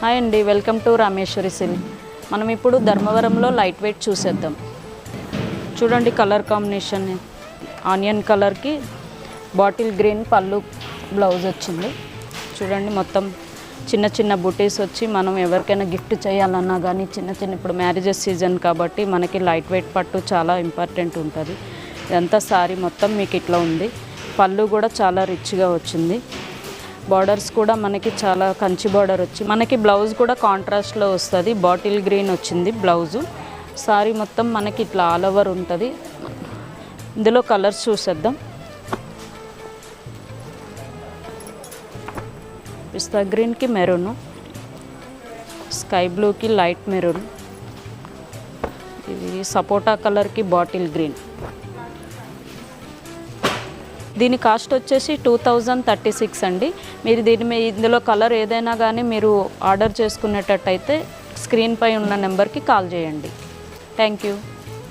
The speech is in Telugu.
హాయ్ అండి, వెల్కమ్ టు రామేశ్వరి సిల్క్. మనం ఇప్పుడు ధర్మవరంలో లైట్ వెయిట్ చూసేద్దాం. చూడండి కలర్ కాంబినేషన్, ఆనియన్ కలర్కి బాటిల్ గ్రీన్ పళ్ళు బ్లౌజ్ వచ్చింది. చూడండి మొత్తం చిన్న చిన్న బుటీస్ వచ్చి మనం ఎవరికైనా గిఫ్ట్ చేయాలన్నా కానీ చిన్న ఇప్పుడు మ్యారేజెస్ సీజన్ కాబట్టి మనకి లైట్ వెయిట్ పట్టు చాలా ఇంపార్టెంట్ ఉంటుంది. ఇదంతా సారీ మొత్తం మీకు ఇట్లా ఉంది. పళ్ళు కూడా చాలా రిచ్గా వచ్చింది. బార్డర్స్ కూడా మనకి చాలా కంచి బార్డర్ వచ్చి మనకి బ్లౌజ్ కూడా కాంట్రాస్ట్లో వస్తుంది. బాటిల్ గ్రీన్ వచ్చింది బ్లౌజు. సారీ మొత్తం మనకి ఇట్లా ఆల్ ఓవర్ ఉంటుంది. ఇందులో కలర్స్ చూసేద్దాం. పిస్తా గ్రీన్కి మెరూన్, స్కై బ్లూకి లైట్ మెరూన్, ఇది సపోటా కలర్కి బాటిల్ గ్రీన్. దీని కాస్ట్ వచ్చేసి 2036 అండి. మీరు ఇందులో కలర్ ఏదైనా కానీ మీరు ఆర్డర్ చేసుకునేటట్టయితే స్క్రీన్ పై ఉన్న నెంబర్కి కాల్ చేయండి. Thank you.